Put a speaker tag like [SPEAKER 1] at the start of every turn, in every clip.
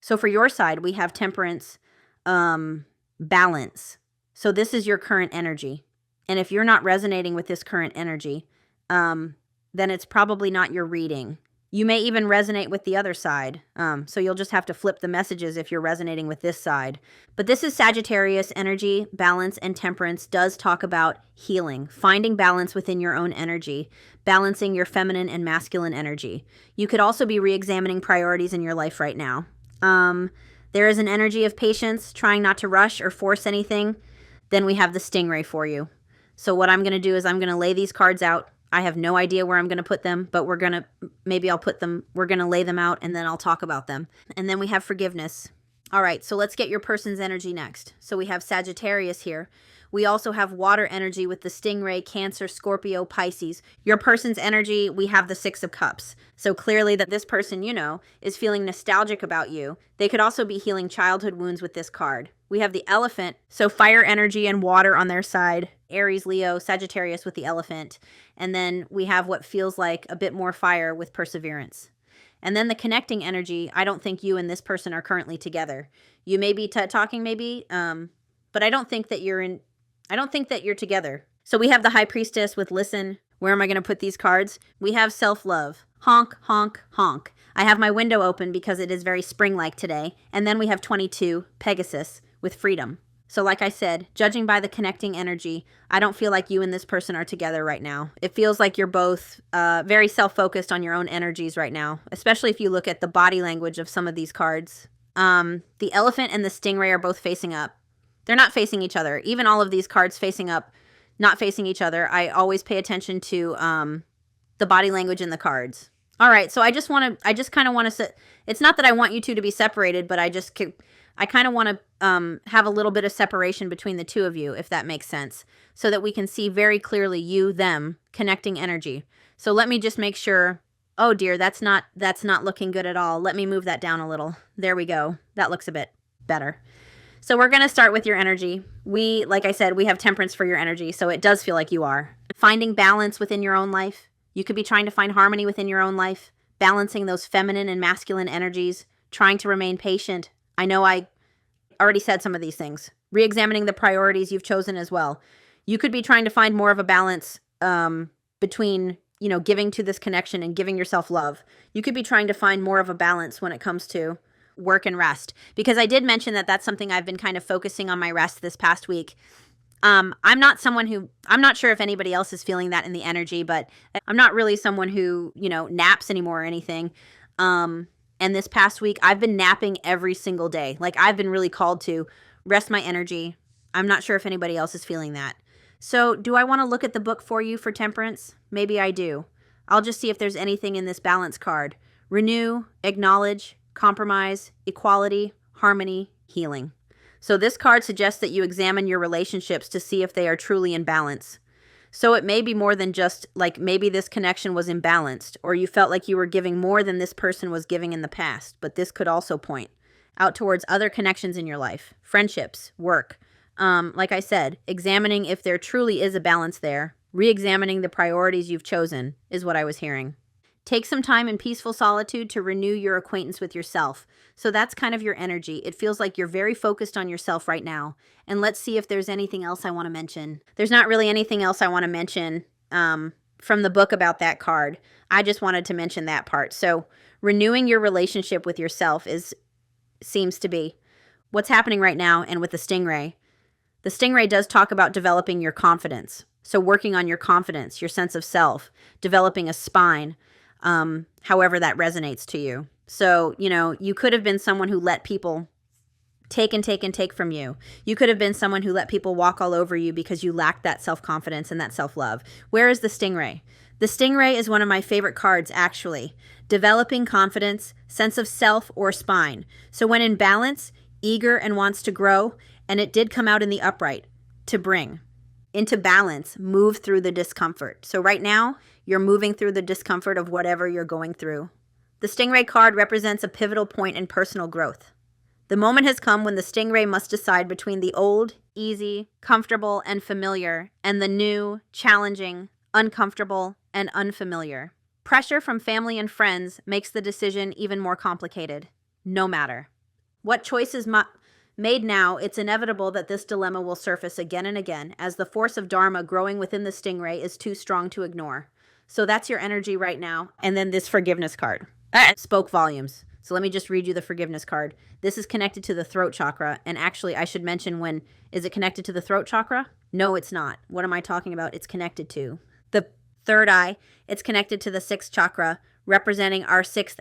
[SPEAKER 1] So for your side, we have temperance, balance. So this is your current energy. And if you're not resonating with this current energy, then it's probably not your reading. You may even resonate with the other side. So you'll just have to flip the messages if you're resonating with this side. But this is Sagittarius energy. Balance and temperance does talk about healing, finding balance within your own energy, balancing your feminine and masculine energy. You could also be re-examining priorities in your life right now. There is an energy of patience, trying not to rush or force anything. Then we have the stingray for you. So what I'm going to do is I'm going to lay these cards out. I have no idea where I'm going to put them, but we're going to lay them out and then I'll talk about them. And then we have forgiveness. All right, so let's get your person's energy next. So we have Sagittarius here. We also have water energy with the stingray, Cancer, Scorpio, Pisces. Your person's energy, we have the Six of Cups. So clearly that this person, is feeling nostalgic about you. They could also be healing childhood wounds with this card. We have the Elephant, so fire energy and water on their side. Aries, Leo, Sagittarius with the Elephant. And then we have what feels like a bit more fire with Perseverance. And then the connecting energy, I don't think you and this person are currently together. You may be talking maybe, but I don't think that you're together. So we have the High Priestess with Listen. Where am I going to put these cards? We have Self-Love. Honk, honk, honk. I have my window open because it is very spring-like today. And then we have 22, Pegasus, with Freedom. So like I said, judging by the connecting energy, I don't feel like you and this person are together right now. It feels like you're both very self-focused on your own energies right now, especially if you look at the body language of some of these cards. The Elephant and the Stingray are both facing up. They're not facing each other. Even all of these cards facing up, not facing each other. I always pay attention to the body language in the cards. All right, so I just kind of want to, it's not that I want you two to be separated, but I kind of want to have a little bit of separation between the two of you, if that makes sense, so that we can see very clearly you, them, connecting energy. So let me just make sure. Oh dear, that's not looking good at all. Let me move that down a little. There we go. That looks a bit better. So we're going to start with your energy. Like I said, we have temperance for your energy, so it does feel like you are. Finding balance within your own life. You could be trying to find harmony within your own life, balancing those feminine and masculine energies, trying to remain patient. I know I already said some of these things. Re-examining the priorities you've chosen as well. You could be trying to find more of a balance between, giving to this connection and giving yourself love. You could be trying to find more of a balance when it comes to work and rest, because I did mention that that's something I've been kind of focusing on my rest this past week. I'm not sure if anybody else is feeling that in the energy, but I'm not really someone who, naps anymore or anything. And this past week, I've been napping every single day. Like, I've been really called to rest my energy. I'm not sure if anybody else is feeling that. So do I want to look at the book for you for temperance? Maybe I do. I'll just see if there's anything in this balance card. Renew, acknowledge, compromise, equality, harmony, healing. So this card suggests that you examine your relationships to see if they are truly in balance. So it may be more than just like maybe this connection was imbalanced, or you felt like you were giving more than this person was giving in the past, but this could also point out towards other connections in your life, friendships, work. Like I said, examining if there truly is a balance there, re-examining the priorities you've chosen is what I was hearing. Take some time in peaceful solitude to renew your acquaintance with yourself. So that's kind of your energy. It feels like you're very focused on yourself right now. And let's see if there's anything else I want to mention. There's not really anything else I want to mention from the book about that card. I just wanted to mention that part. So renewing your relationship with yourself seems to be what's happening right now. And with the stingray. The stingray does talk about developing your confidence. So working on your confidence, your sense of self, developing a spine, however that resonates to you. So, you could have been someone who let people take and take and take from you. You could have been someone who let people walk all over you because you lacked that self-confidence and that self-love. Where is the stingray? The stingray is one of my favorite cards, actually. Developing confidence, sense of self, or spine. So when in balance, eager and wants to grow, and it did come out in the upright, to bring. Into balance, move through the discomfort. So right now, you're moving through the discomfort of whatever you're going through. The stingray card represents a pivotal point in personal growth. The moment has come when the stingray must decide between the old, easy, comfortable, and familiar, and the new, challenging, uncomfortable, and unfamiliar. Pressure from family and friends makes the decision even more complicated. No matter. What choices made now, it's inevitable that this dilemma will surface again and again, as the force of Dharma growing within the stingray is too strong to ignore. So that's your energy right now. And then this forgiveness card spoke volumes. So let me just read you the forgiveness card. This is connected to the throat chakra. And actually, I should mention, is it connected to the throat chakra? No, it's not. What am I talking about? It's connected to the third eye. It's connected to the sixth chakra, representing our sixth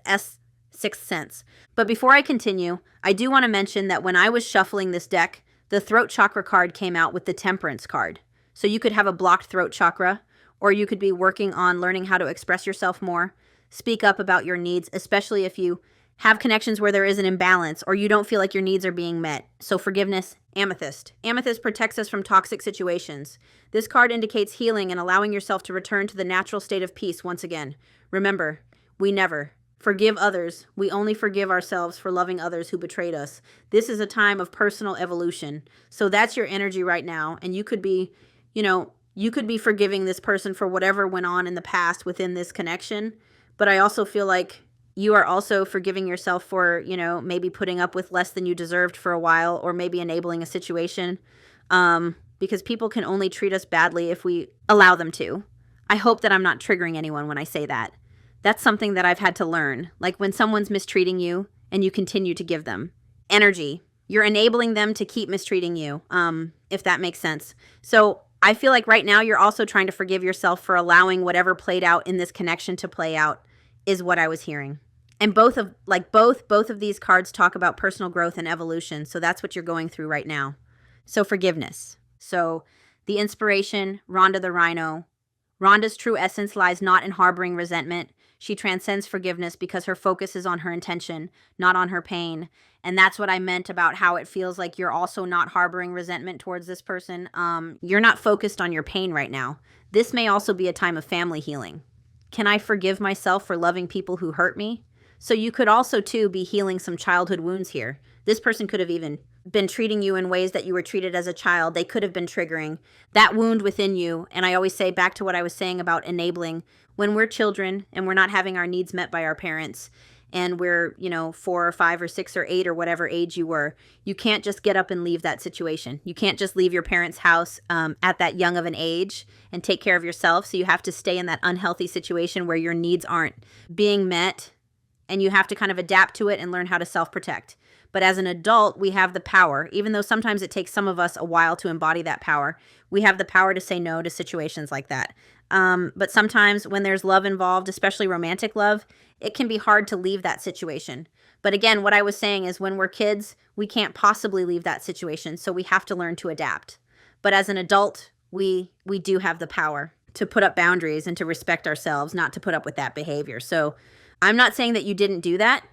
[SPEAKER 1] sense. But before I continue, I do want to mention that when I was shuffling this deck, the throat chakra card came out with the temperance card. So you could have a blocked throat chakra, or you could be working on learning how to express yourself more, speak up about your needs, especially if you have connections where there is an imbalance or you don't feel like your needs are being met. So forgiveness, amethyst. Amethyst protects us from toxic situations. This card indicates healing and allowing yourself to return to the natural state of peace once again. Remember, we never forgive others. We only forgive ourselves for loving others who betrayed us. This is a time of personal evolution. So that's your energy right now. And you could be, you could be forgiving this person for whatever went on in the past within this connection. But I also feel like you are also forgiving yourself for, maybe putting up with less than you deserved for a while, or maybe enabling a situation, because people can only treat us badly if we allow them to. I hope that I'm not triggering anyone when I say that. That's something that I've had to learn. Like when someone's mistreating you and you continue to give them energy, you're enabling them to keep mistreating you, if that makes sense. So I feel like right now you're also trying to forgive yourself for allowing whatever played out in this connection to play out, is what I was hearing. And both of these cards talk about personal growth and evolution. So that's what you're going through right now. So forgiveness. So the inspiration, Rhonda the Rhino. Rhonda's true essence lies not in harboring resentment. She transcends forgiveness because her focus is on her intention, not on her pain. And that's what I meant about how it feels like you're also not harboring resentment towards this person. You're not focused on your pain right now. This may also be a time of family healing. Can I forgive myself for loving people who hurt me? So you could also, too, be healing some childhood wounds here. This person could have even been treating you in ways that you were treated as a child. They could have been triggering that wound within you. And I always say back to what I was saying about enabling. When we're children and we're not having our needs met by our parents, and we're, 4 or 5 or 6 or 8 or whatever age you were, you can't just get up and leave that situation. You can't just leave your parents' house at that young of an age and take care of yourself. So you have to stay in that unhealthy situation where your needs aren't being met, and you have to kind of adapt to it and learn how to self-protect. But as an adult, we have the power, even though sometimes it takes some of us a while to embody that power, we have the power to say no to situations like that. But sometimes when there's love involved, especially romantic love, it can be hard to leave that situation. But again, what I was saying is when we're kids, we can't possibly leave that situation. So we have to learn to adapt. But as an adult, we do have the power to put up boundaries and to respect ourselves, not to put up with that behavior. So I'm not saying that you didn't do that,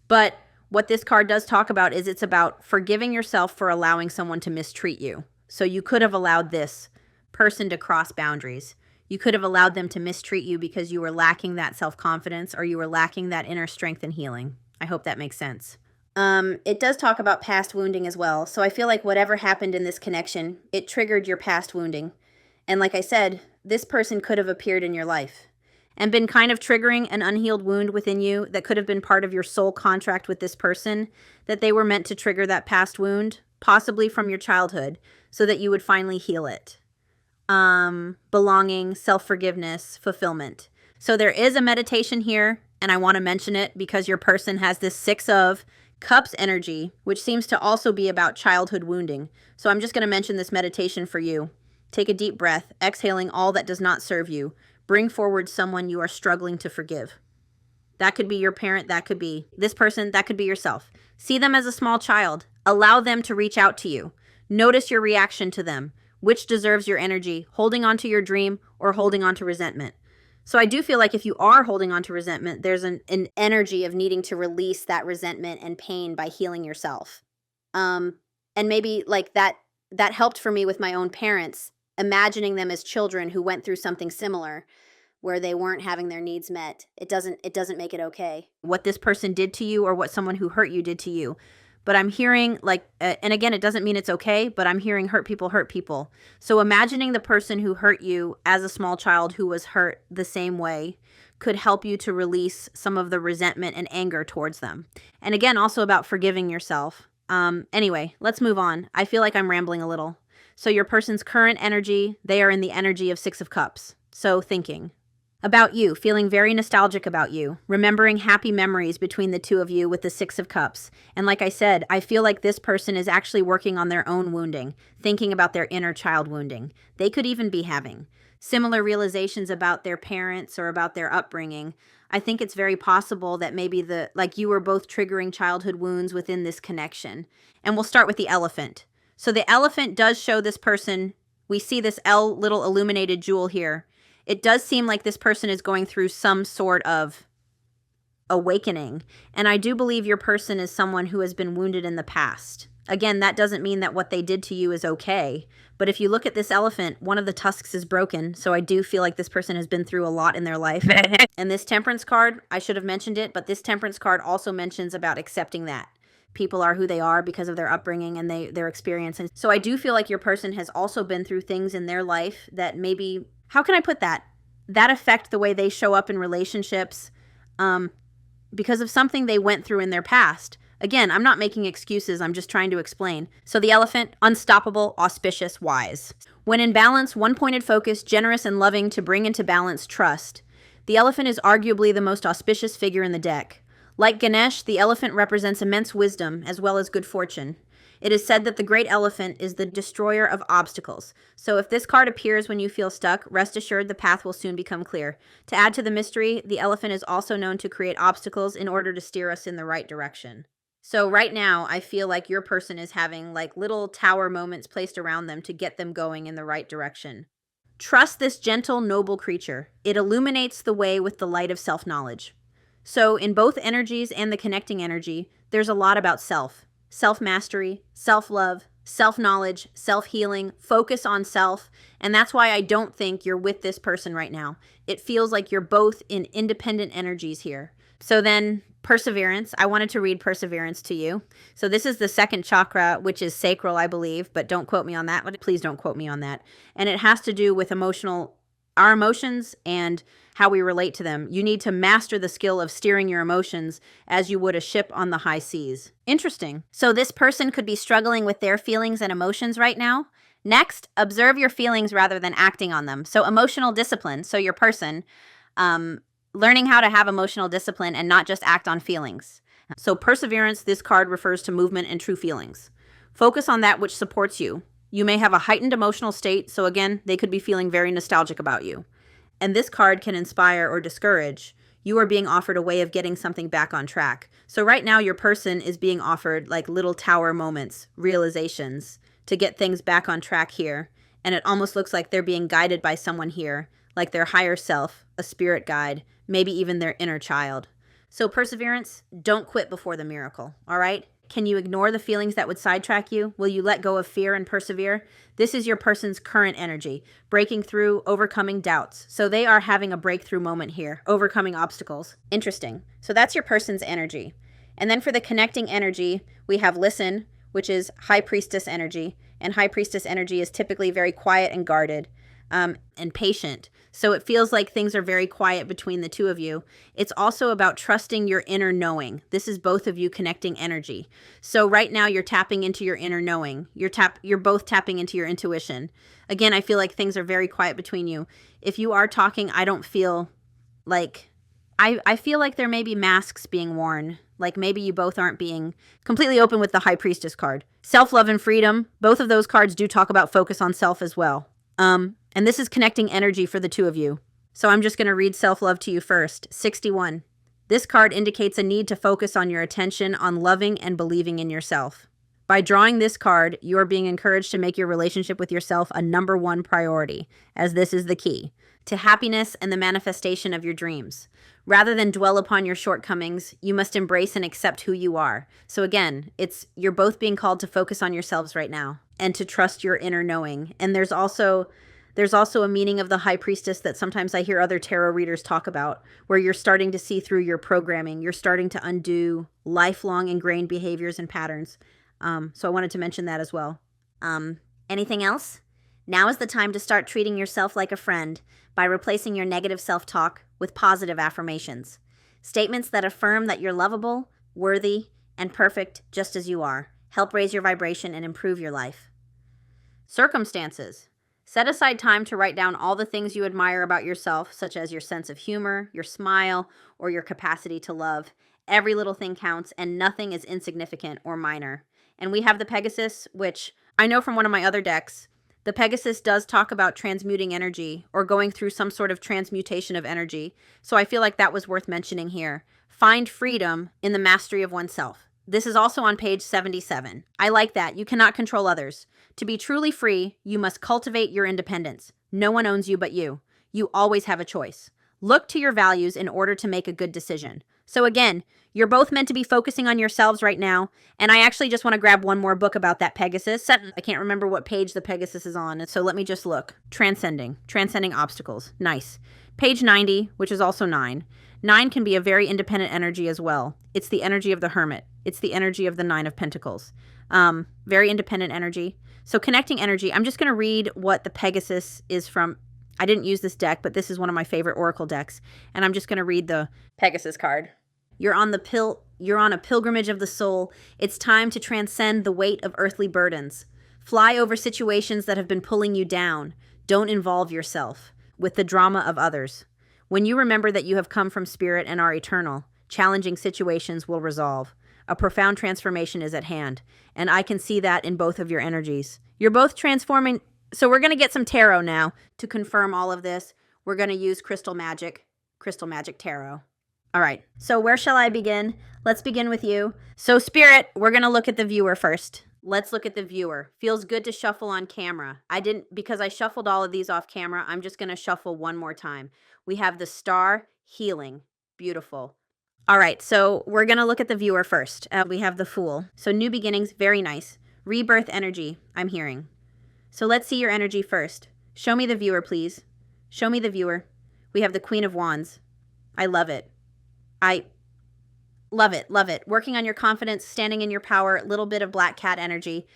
[SPEAKER 1] but what this card does talk about is it's about forgiving yourself for allowing someone to mistreat you. So you could have allowed this person to cross boundaries. You could have allowed them to mistreat you because you were lacking that self-confidence or you were lacking that inner strength and healing. I hope that makes sense. It does talk about past wounding as well. So I feel like whatever happened in this connection, it triggered your past wounding. And like I said, this person could have appeared in your life and been kind of triggering an unhealed wound within you that could have been part of your soul contract with this person, that they were meant to trigger that past wound, possibly from your childhood, so that you would finally heal it. Belonging, self-forgiveness, fulfillment. So there is a meditation here, and I want to mention it because your person has this 6 of Cups energy, which seems to also be about childhood wounding. So I'm just going to mention this meditation for you. Take a deep breath, exhaling all that does not serve you. Bring forward someone you are struggling to forgive. That could be your parent, that could be this person, that could be yourself. See them as a small child. Allow them to reach out to you. Notice your reaction to them. Which deserves your energy, holding on to your dream or holding on to resentment? So I do feel like if you are holding on to resentment, there's an energy of needing to release that resentment and pain by healing yourself. And maybe like that helped for me with my own parents, imagining them as children who went through something similar where they weren't having their needs met. It doesn't make it okay. What this person did to you or what someone who hurt you did to you. But I'm hearing and again, it doesn't mean it's okay, but I'm hearing hurt people. So imagining the person who hurt you as a small child who was hurt the same way could help you to release some of the resentment and anger towards them. And again, also about forgiving yourself. Anyway, let's move on. I feel like I'm rambling a little. So your person's current energy, they are in the energy of Six of Cups. So thinking about you, feeling very nostalgic about you, remembering happy memories between the two of you with the Six of Cups. And like I said, I feel like this person is actually working on their own wounding, thinking about their inner child wounding. They could even be having similar realizations about their parents or about their upbringing. I think it's very possible that maybe you were both triggering childhood wounds within this connection. And we'll start with the elephant. So the elephant does show this person, we see this little illuminated jewel here. It does seem like this person is going through some sort of awakening. And I do believe your person is someone who has been wounded in the past. Again, that doesn't mean that what they did to you is okay. But if you look at this elephant, one of the tusks is broken. So I do feel like this person has been through a lot in their life. And this temperance card, I should have mentioned it, but this temperance card also mentions about accepting that. People are who they are because of their upbringing and their experience. And so I do feel like your person has also been through things in their life that maybe, how can I put that? That affect the way they show up in relationships because of something they went through in their past. Again, I'm not making excuses, I'm just trying to explain. So the elephant, unstoppable, auspicious, wise. When in balance, one-pointed focus, generous and loving to bring into balance trust. The elephant is arguably the most auspicious figure in the deck. Like Ganesh, the elephant represents immense wisdom as well as good fortune. It is said that the great elephant is the destroyer of obstacles. So if this card appears when you feel stuck, rest assured the path will soon become clear. To add to the mystery, the elephant is also known to create obstacles in order to steer us in the right direction. So right now, I feel like your person is having like little tower moments placed around them to get them going in the right direction. Trust this gentle, noble creature. It illuminates the way with the light of self-knowledge. So in both energies and the connecting energy, there's a lot about self. Self-mastery, self-love, self-knowledge, self-healing, focus on self. And that's why I don't think you're with this person right now. It feels like you're both in independent energies here. So then perseverance, I wanted to read perseverance to you. So this is the second chakra, which is sacral, I believe, but don't quote me on that. Please don't quote me on that. And it has to do with our emotions and how we relate to them. You need to master the skill of steering your emotions as you would a ship on the high seas. Interesting. So this person could be struggling with their feelings and emotions right now. Next, observe your feelings rather than acting on them. So emotional discipline. So your person, learning how to have emotional discipline and not just act on feelings. So perseverance, this card refers to movement and true feelings. Focus on that which supports you. You may have a heightened emotional state, so again, they could be feeling very nostalgic about you. And this card can inspire or discourage. You are being offered a way of getting something back on track. So right now, your person is being offered like little tower moments, realizations to get things back on track here. And it almost looks like they're being guided by someone here, like their higher self, a spirit guide, maybe even their inner child. So perseverance, don't quit before the miracle, all right? Can you ignore the feelings that would sidetrack you? Will you let go of fear and persevere? This is your person's current energy, breaking through, overcoming doubts. So they are having a breakthrough moment here, overcoming obstacles. Interesting. So that's your person's energy. And then for the connecting energy, we have listen, which is high priestess energy. And high priestess energy is typically very quiet and guarded. And patient. So it feels like things are very quiet between the two of you. It's also about trusting your inner knowing. This is both of you connecting energy. So right now you're tapping into your inner knowing. You're both tapping into your intuition. Again, I feel like things are very quiet between you. If you are talking, I don't feel like, I feel like there may be masks being worn. Like maybe you both aren't being completely open with the High Priestess card. Self-love and freedom. Both of those cards do talk about focus on self as well. And this is connecting energy for the two of you. So I'm just going to read self-love to you first. 61. This card indicates a need to focus on your attention on loving and believing in yourself. By drawing this card, you are being encouraged to make your relationship with yourself a #1 priority, as this is the key to happiness and the manifestation of your dreams. Rather than dwell upon your shortcomings, you must embrace and accept who you are. So again, you're both being called to focus on yourselves right now and to trust your inner knowing. And there's also a meaning of the High Priestess that sometimes I hear other tarot readers talk about, where you're starting to see through your programming. You're starting to undo lifelong ingrained behaviors and patterns. So I wanted to mention that as well. Anything else? Now is the time to start treating yourself like a friend by replacing your negative self-talk with positive affirmations. Statements that affirm that you're lovable, worthy, and perfect just as you are. help raise your vibration and improve your life. Circumstances. Set aside time to write down all the things you admire about yourself, such as your sense of humor, your smile, or your capacity to love. Every little thing counts, and nothing is insignificant or minor. And we have the Pegasus, which I know from one of my other decks, the Pegasus does talk about transmuting energy or going through some sort of transmutation of energy. So I feel like that was worth mentioning here. Find freedom in the mastery of oneself. This is also on page 77. I like that. You cannot control others. To be truly free, you must cultivate your independence. No one owns you but you. You always have a choice. Look to your values in order to make a good decision. So again, you're both meant to be focusing on yourselves right now. And I actually just want to grab one more book about that Pegasus. I can't remember what page the Pegasus is on. So let me just look. Transcending obstacles. Nice. Page 90, which is also 9. 9 can be a very independent energy as well. It's the energy of the Hermit. It's the energy of the 9 of Pentacles. Very independent energy. So connecting energy, I'm just going to read what the Pegasus is from. I didn't use this deck, but this is one of my favorite oracle decks. And I'm just going to read the Pegasus card. You're on a pilgrimage of the soul. It's time to transcend the weight of earthly burdens. Fly over situations that have been pulling you down. Don't involve yourself with the drama of others. When you remember that you have come from spirit and are eternal, challenging situations will resolve. A profound transformation is at hand, and I can see that in both of your energies. You're both transforming. So we're going to get some tarot now to confirm all of this. We're going to use Crystal Magic Tarot. All right, so where shall I begin? Let's begin with you. So Spirit, we're going to look at the viewer first. Let's look at the viewer. Feels good to shuffle on camera. Because I shuffled all of these off camera, I'm just going to shuffle one more time. We have the Star, Healing. Beautiful. All right, so we're going to look at the viewer first. We have the Fool. So new beginnings, very nice. Rebirth energy, I'm hearing. So let's see your energy first. Show me the viewer, please. Show me the viewer. We have the Queen of Wands. I love it. I love it, love it. Working on your confidence, standing in your power, little bit of Black Cat energy.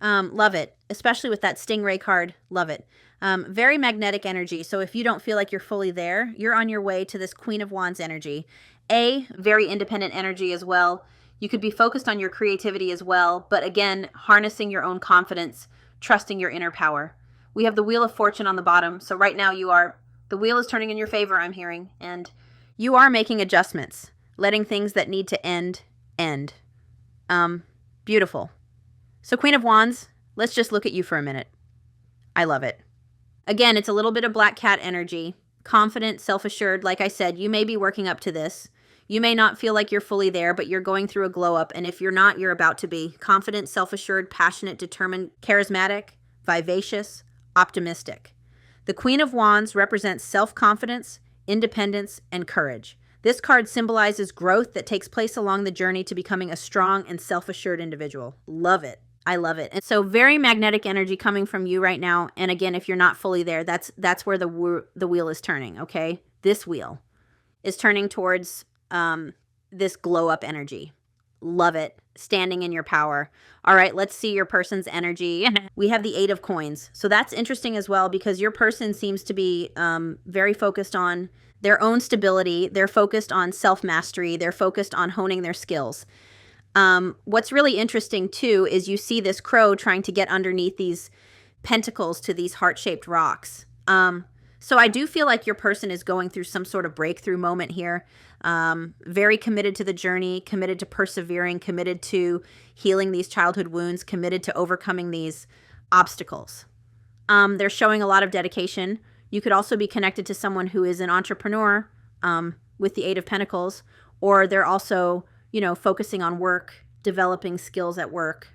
[SPEAKER 1] Love it, especially with that Stingray card. Love it. Very magnetic energy. So if you don't feel like you're fully there, you're on your way to this Queen of Wands energy. Very independent energy as well. You could be focused on your creativity as well, but again, harnessing your own confidence, trusting your inner power. We have the Wheel of Fortune on the bottom. So right now the wheel is turning in your favor, I'm hearing, and you are making adjustments, letting things that need to end. Beautiful. So Queen of Wands, let's just look at you for a minute. I love it. Again, it's a little bit of Black Cat energy, confident, self-assured. Like I said, you may be working up to this. You may not feel like you're fully there, but you're going through a glow up. And if you're not, you're about to be. Confident, self-assured, passionate, determined, charismatic, vivacious, optimistic. The Queen of Wands represents self-confidence, independence, and courage. This card symbolizes growth that takes place along the journey to becoming a strong and self-assured individual. Love it. I love it. And so very magnetic energy coming from you right now. And again, if you're not fully there, that's where the wheel is turning, okay? This wheel is turning towards this glow up energy. Love it. Standing in your power. All right, let's see your person's energy. We have the 8 of Coins. So that's interesting as well because your person seems to be very focused on their own stability. They're focused on self-mastery. They're focused on honing their skills. What's really interesting too is you see this crow trying to get underneath these pentacles to these heart-shaped rocks. So I do feel like your person is going through some sort of breakthrough moment here. Very committed to the journey, committed to persevering, committed to healing these childhood wounds, committed to overcoming these obstacles. They're showing a lot of dedication. You could also be connected to someone who is an entrepreneur with the 8 of Pentacles, or they're also, focusing on work, developing skills at work,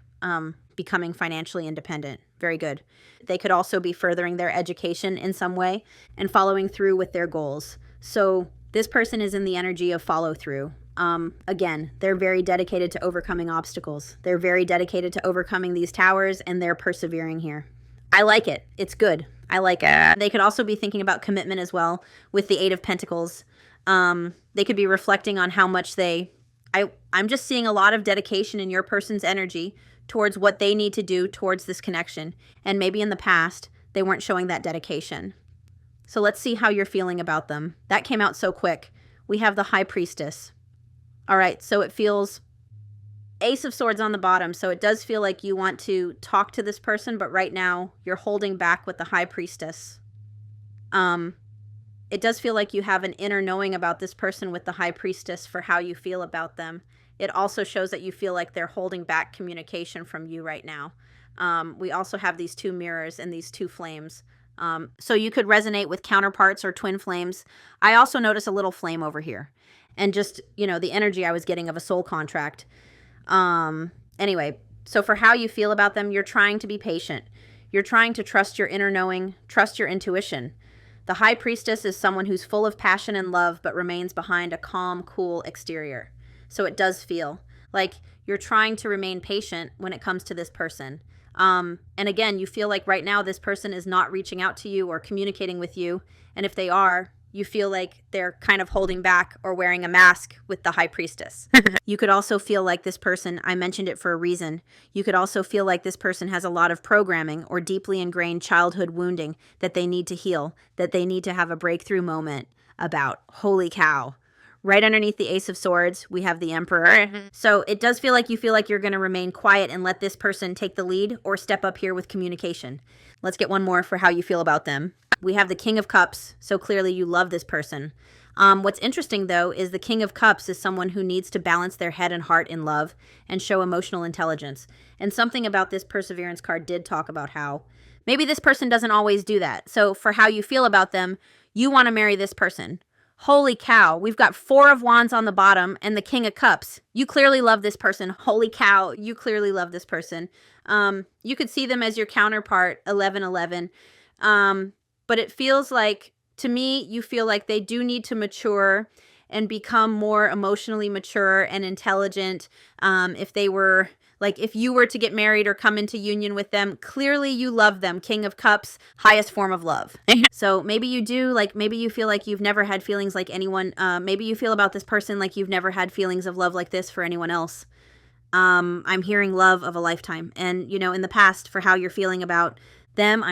[SPEAKER 1] becoming financially independent. Very good. They could also be furthering their education in some way and following through with their goals. So this person is in the energy of follow through. Again, they're very dedicated to overcoming obstacles. They're very dedicated to overcoming these towers, and they're persevering here. I like it. It's good. I like it. They could also be thinking about commitment as well with the 8 of Pentacles. They could be reflecting on how much I'm just seeing a lot of dedication in your person's energy towards what they need to do towards this connection. And maybe in the past, they weren't showing that dedication. So let's see how you're feeling about them. That came out so quick. We have the High Priestess. All right, so it feels Ace of Swords on the bottom, so it does feel like you want to talk to this person, but right now you're holding back with the High Priestess. It does feel like you have an inner knowing about this person with the High Priestess for how you feel about them. It also shows that you feel like they're holding back communication from you right now. We also have these two mirrors and these two flames. So you could resonate with counterparts or twin flames. I also notice a little flame over here. And just, you know, the energy I was getting of a soul contract. Anyway, so for how you feel about them, you're trying to be patient. You're trying to trust your inner knowing, trust your intuition. The High Priestess is someone who's full of passion and love, but remains behind a calm, cool exterior. So it does feel like you're trying to remain patient when it comes to this person. And again, you feel like right now this person is not reaching out to you or communicating with you. And if they are, you feel like they're kind of holding back or wearing a mask with the High Priestess. You could also feel like this person, I mentioned it for a reason, you could also feel like this person has a lot of programming or deeply ingrained childhood wounding that they need to heal, that they need to have a breakthrough moment about. Holy cow. Right underneath the Ace of Swords, we have the Emperor. So it does feel like you feel like you're going to remain quiet and let this person take the lead or step up here with communication. Let's get one more for how you feel about them. We have the King of Cups, so clearly you love this person. What's interesting, though, is the King of Cups is someone who needs to balance their head and heart in love and show emotional intelligence. And something about this Perseverance card did talk about how maybe this person doesn't always do that. So for how you feel about them, you want to marry this person. Holy cow, we've got 4 of Wands on the bottom and the King of Cups. You clearly love this person. Holy cow, you clearly love this person. You could see them as your counterpart, 1111. But it feels like, to me, you feel like they do need to mature and become more emotionally mature and intelligent. If they were, like, if you were to get married or come into union with them, clearly you love them. King of Cups, highest form of love. So maybe you do, like, maybe you feel like you've never had feelings like anyone. Maybe you feel about this person like you've never had feelings of love like this for anyone else. I'm hearing love of a lifetime. And, you know, in the past, for how you're feeling about them,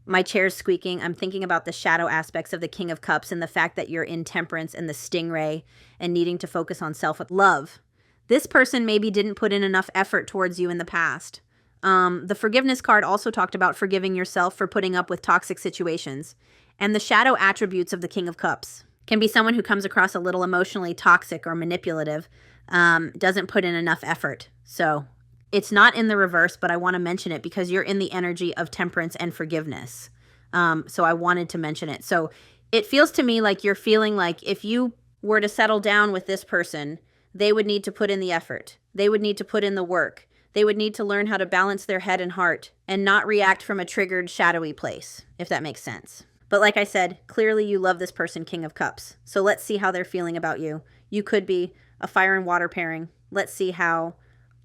[SPEAKER 1] my chair's squeaking. I'm thinking about the shadow aspects of the King of Cups and the fact that you're in temperance and the stingray and needing to focus on self-love. This person maybe didn't put in enough effort towards you in the past. The forgiveness card also talked about forgiving yourself for putting up with toxic situations. And the shadow attributes of the King of Cups can be someone who comes across a little emotionally toxic or manipulative, doesn't put in enough effort. So it's not in the reverse, but I want to mention it because you're in the energy of temperance and forgiveness. So I wanted to mention it. So it feels to me like you're feeling like if you were to settle down with this person, they would need to put in the effort. They would need to put in the work. They would need to learn how to balance their head and heart and not react from a triggered, shadowy place, if that makes sense. But like I said, clearly you love this person, King of Cups. So let's see how they're feeling about you. You could be a fire and water pairing. Let's see how.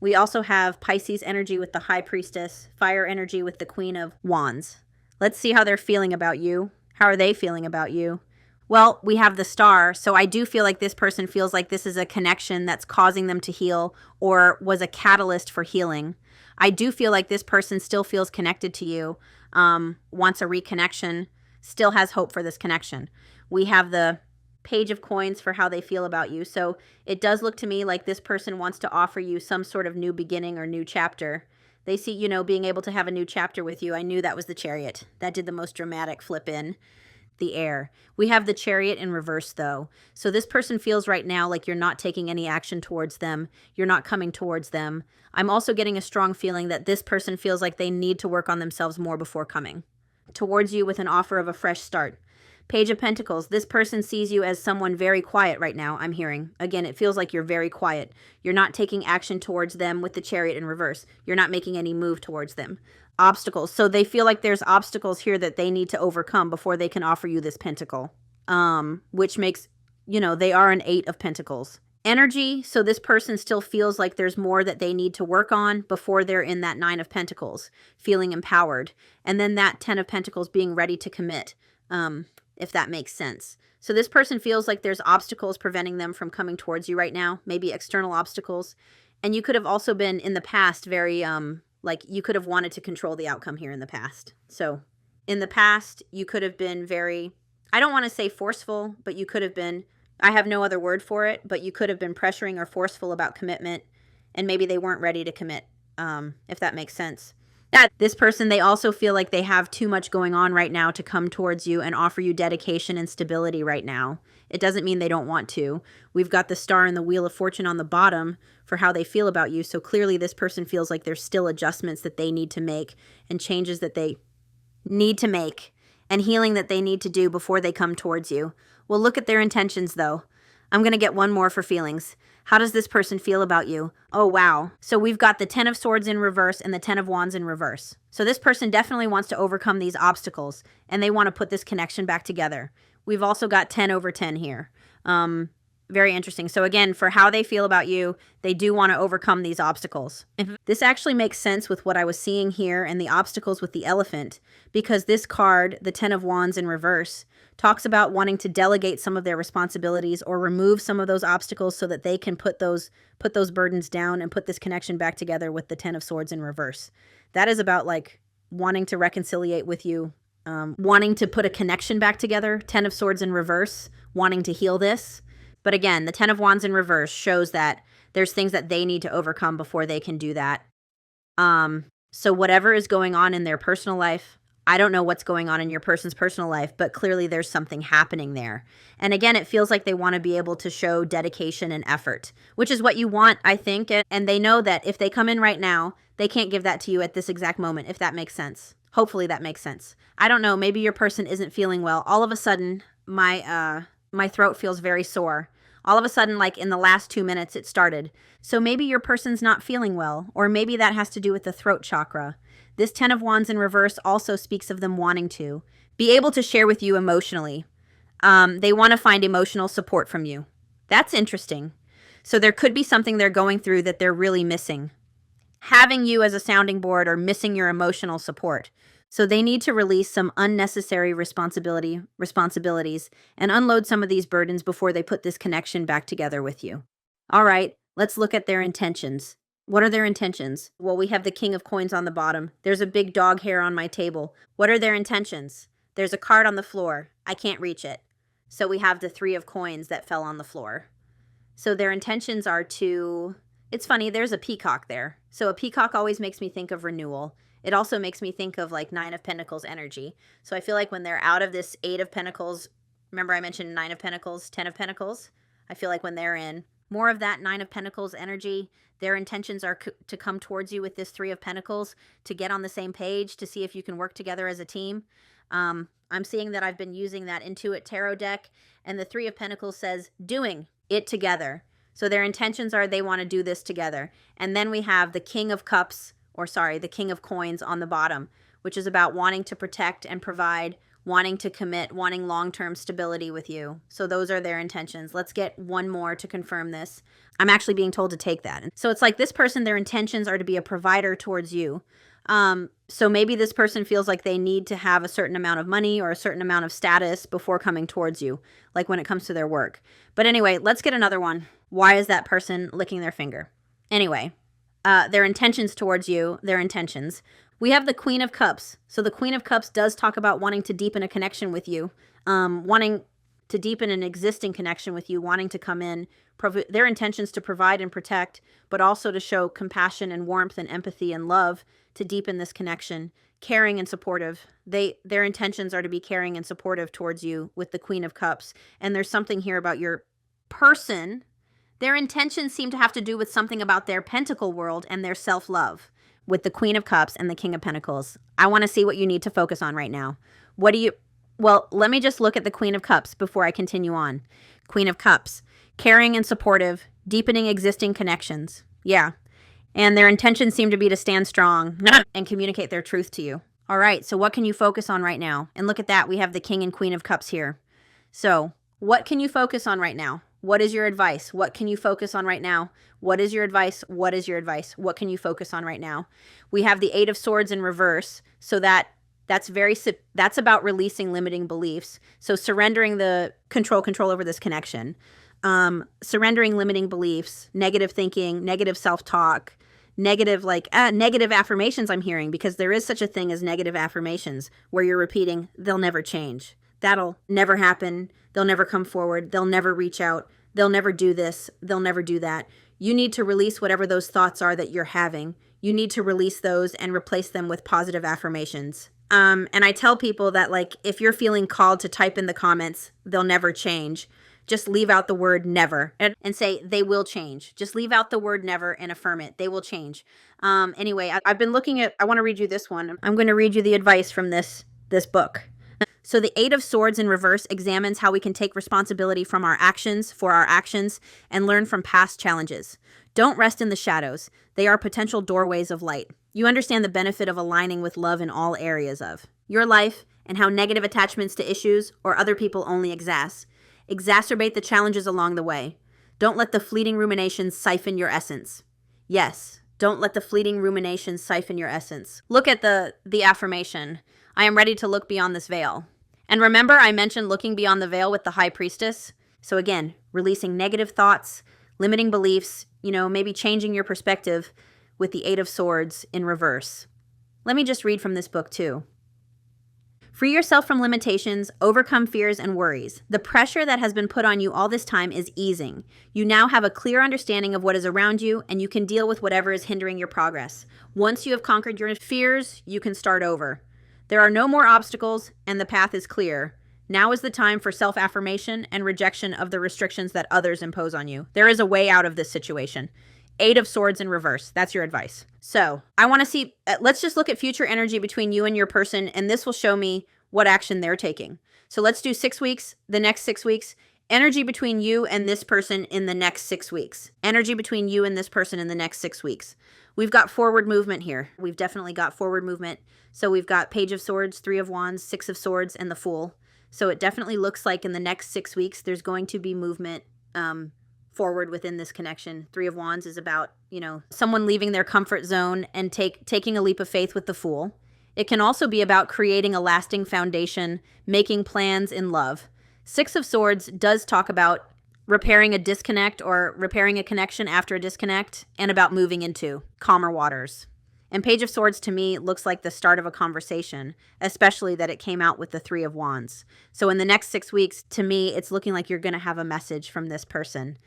[SPEAKER 1] We also have Pisces energy with the High Priestess, fire energy with the Queen of Wands. Let's see how they're feeling about you. How are they feeling about you? Well, we have the Star, so I do feel like this person feels like this is a connection that's causing them to heal or was a catalyst for healing. I do feel like this person still feels connected to you, wants a reconnection, still has hope for this connection. We have the Page of Coins for how they feel about you. So it does look to me like this person wants to offer you some sort of new beginning or new chapter. They see, you know, being able to have a new chapter with you. I knew that was the Chariot. That did the most dramatic flip in the air. We have the Chariot in reverse though. So this person feels right now like you're not taking any action towards them. You're not coming towards them. I'm also getting a strong feeling that this person feels like they need to work on themselves more before coming towards you with an offer of a fresh start. Page of Pentacles. This person sees you as someone very quiet right now, I'm hearing. Again, it feels like you're very quiet. You're not taking action towards them with the Chariot in reverse. You're not making any move towards them. Obstacles. So they feel like there's obstacles here that they need to overcome before they can offer you this Pentacle. Which makes, you know, they are an 8 of Pentacles. Energy. So this person still feels like there's more that they need to work on before they're in that 9 of Pentacles, feeling empowered. And then that 10 of Pentacles being ready to commit. If that makes sense. So this person feels like there's obstacles preventing them from coming towards you right now, maybe external obstacles. And you could have also been in the past very, like you could have wanted to control the outcome here in the past. So in the past, you could have been very, I don't want to say forceful, but you could have been, I have no other word for it, but you could have been pressuring or forceful about commitment. and maybe they weren't ready to commit, if that makes sense. That this person, they also feel like they have too much going on right now to come towards you and offer you dedication and stability right now. It doesn't mean they don't want to. We've got the star and the wheel of fortune on the bottom for how they feel about you. So clearly this person feels like there's still adjustments that they need to make and changes that they need to make and healing that they need to do before they come towards you. Well, look at their intentions though. I'm going to get one more for feelings. How does this person feel about you? Oh, wow. So we've got the 10 of Swords in reverse and the 10 of Wands in reverse. So this person definitely wants to overcome these obstacles and they want to put this connection back together. We've also got 10 over 10 here. Very interesting. So again, for how they feel about you, they do want to overcome these obstacles. This actually makes sense with what I was seeing here and the obstacles with the elephant, because this card, the 10 of Wands in reverse, talks about wanting to delegate some of their responsibilities or remove some of those obstacles so that they can put those burdens down and put this connection back together with the 10 of Swords in reverse. That is about like wanting to reconciliate with you, wanting to put a connection back together, 10 of Swords in reverse, wanting to heal this. But again, the 10 of Wands in reverse shows that there's things that they need to overcome before they can do that. So whatever is going on in their personal life, I don't know what's going on in your person's personal life, but clearly there's something happening there. And again, it feels like they want to be able to show dedication and effort, which is what you want, I think. And they know that if they come in right now, they can't give that to you at this exact moment, if that makes sense. Hopefully that makes sense. I don't know. Maybe your person isn't feeling well. All of a sudden, my throat feels very sore. All of a sudden, like in the last 2 minutes, it started. So maybe your person's not feeling well, or maybe that has to do with the throat chakra. This 10 of Wands in reverse also speaks of them wanting to be able to share with you emotionally. They want to find emotional support from you. That's interesting. So there could be something they're going through that they're really missing. Having you as a sounding board or missing your emotional support. So they need to release some unnecessary responsibilities and unload some of these burdens before they put this connection back together with you. All right, let's look at their intentions. What are their intentions? Well, we have the King of Coins on the bottom. There's a big dog hair on my table. What are their intentions? There's a card on the floor. I can't reach it. So we have the 3 of Coins that fell on the floor. So their intentions are to... It's funny, there's a peacock there. So a peacock always makes me think of renewal. It also makes me think of like 9 of Pentacles energy. So I feel like when they're out of this 8 of Pentacles, remember I mentioned 9 of Pentacles, 10 of Pentacles? I feel like when they're in more of that 9 of Pentacles energy, their intentions are to come towards you with this 3 of Pentacles, to get on the same page, to see if you can work together as a team. I'm seeing that I've been using that Intuit Tarot deck, and the 3 of Pentacles says doing it together. So their intentions are they want to do this together. And then we have the King of Cups, the King of Coins on the bottom, which is about wanting to protect and provide, wanting to commit, wanting long-term stability with you. So those are their intentions. Let's get one more to confirm this. I'm actually being told to take that. So it's like this person, their intentions are to be a provider towards you. So maybe this person feels like they need to have a certain amount of money or a certain amount of status before coming towards you, like when it comes to their work. But anyway, let's get another one. Why is that person licking their finger? Anyway. Their intentions towards you, their intentions. We have the Queen of Cups. So the Queen of Cups does talk about wanting to deepen a connection with you, wanting to deepen an existing connection with you, wanting to come in, their intentions to provide and protect, but also to show compassion and warmth and empathy and love to deepen this connection, caring and supportive. Their intentions are to be caring and supportive towards you with the Queen of Cups. And there's something here about your person. Their intentions seem to have to do with something about their pentacle world and their self-love with the Queen of Cups and the King of Pentacles. I want to see what you need to focus on right now. Well, let me just look at the Queen of Cups before I continue on. Queen of Cups, caring and supportive, deepening existing connections. Yeah. And their intentions seem to be to stand strong and communicate their truth to you. All right, so what can you focus on right now? And look at that, we have the King and Queen of Cups here. So what can you focus on right now? What is your advice? What can you focus on right now? What is your advice? What is your advice? What can you focus on right now? We have the 8 of Swords in reverse. So that's about releasing limiting beliefs. So surrendering the control over this connection. Surrendering limiting beliefs, negative thinking, negative self-talk, negative affirmations I'm hearing, because there is such a thing as negative affirmations where you're repeating, they'll never change. That'll never happen. They'll never come forward. They'll never reach out. They'll never do this. They'll never do that. You need to release whatever those thoughts are that you're having. You need to release those and replace them with positive affirmations. And I tell people that, like, if you're feeling called to type in the comments, they'll never change, just leave out the word never and say they will change. Just leave out the word never and affirm it. They will change. Anyway, I've been looking at, I want to read you this one. I'm going to read you the advice from this book. So the Eight of Swords in reverse examines how we can take responsibility from our actions, for our actions, and learn from past challenges. Don't rest in the shadows. They are potential doorways of light. You understand the benefit of aligning with love in all areas of your life and how negative attachments to issues or other people only exacerbate the challenges along the way. Don't let the fleeting ruminations siphon your essence. Yes, don't let the fleeting ruminations siphon your essence. Look at the affirmation. I am ready to look beyond this veil. And remember, I mentioned looking beyond the veil with the High Priestess. So again, releasing negative thoughts, limiting beliefs, maybe changing your perspective with the Eight of Swords in reverse. Let me just read from this book too. Free yourself from limitations, overcome fears and worries. The pressure that has been put on you all this time is easing. You now have a clear understanding of what is around you, and you can deal with whatever is hindering your progress. Once you have conquered your fears, you can start over. There are no more obstacles, and the path is clear. Now is the time for self-affirmation and rejection of the restrictions that others impose on you. There is a way out of this situation. Eight of Swords in reverse. That's your advice. So I want to see, let's just look at future energy between you and your person, and this will show me what action they're taking. So let's do 6 weeks, the next 6 weeks, energy between you and this person in the next 6 weeks, energy between you and this person in the next 6 weeks. We've got forward movement here. We've definitely got forward movement. So we've got Page of Swords, Three of Wands, Six of Swords, and the Fool. So it definitely looks like in the next 6 weeks, there's going to be movement forward within this connection. Three of Wands is about, someone leaving their comfort zone and taking a leap of faith with the Fool. It can also be about creating a lasting foundation, making plans in love. Six of Swords does talk about repairing a disconnect or repairing a connection after a disconnect, and about moving into calmer waters. And Page of Swords to me looks like the start of a conversation, especially that it came out with the Three of Wands. So in the next 6 weeks, to me, it's looking like you're going to have a message from this person.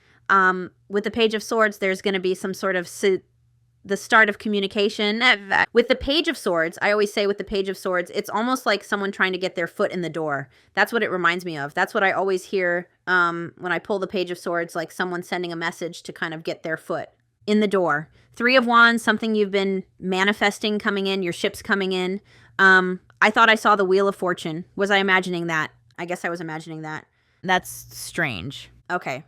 [SPEAKER 1] With the Page of Swords, there's going to be some sort of the start of communication. With the Page of Swords, I always say with the Page of Swords, it's almost like someone trying to get their foot in the door. That's what it reminds me of. That's what I always hear when I pull the Page of Swords, like someone sending a message to kind of get their foot in the door. Three of Wands, something you've been manifesting coming in, your ship's coming in. I thought I saw the Wheel of Fortune. Was I imagining that? I guess I was imagining that. That's strange. Okay.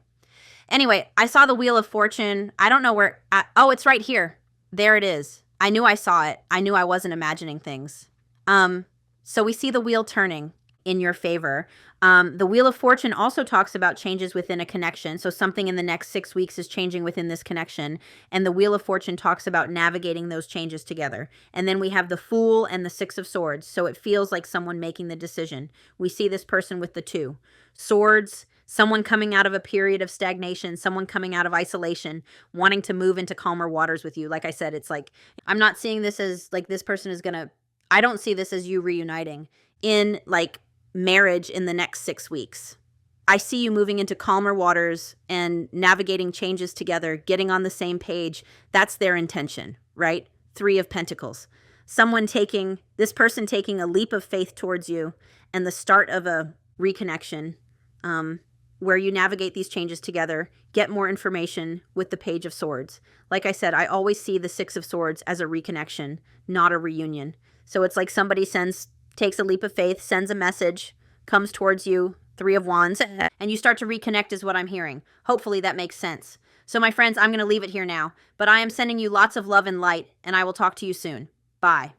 [SPEAKER 1] Anyway, I saw the Wheel of Fortune. I don't know where. Oh, it's right here. There it is. I knew I saw it. I knew I wasn't imagining things. So we see the wheel turning in your favor. The Wheel of Fortune also talks about changes within a connection. So something in the next 6 weeks is changing within this connection. And the Wheel of Fortune talks about navigating those changes together. And then we have the Fool and the Six of Swords. So it feels like someone making the decision. We see this person with the Two. Swords, someone coming out of a period of stagnation, someone coming out of isolation, wanting to move into calmer waters with you. Like I said, it's like, I'm not seeing this as like this person is going to, I don't see this as you reuniting in like marriage in the next 6 weeks. I see you moving into calmer waters and navigating changes together, getting on the same page. That's their intention, right? Three of Pentacles. This person taking a leap of faith towards you and the start of a reconnection where you navigate these changes together, get more information with the Page of Swords. Like I said, I always see the Six of Swords as a reconnection, not a reunion. So it's like somebody takes a leap of faith, sends a message, comes towards you, Three of Wands, and you start to reconnect is what I'm hearing. Hopefully that makes sense. So my friends, I'm going to leave it here now, but I am sending you lots of love and light, and I will talk to you soon. Bye.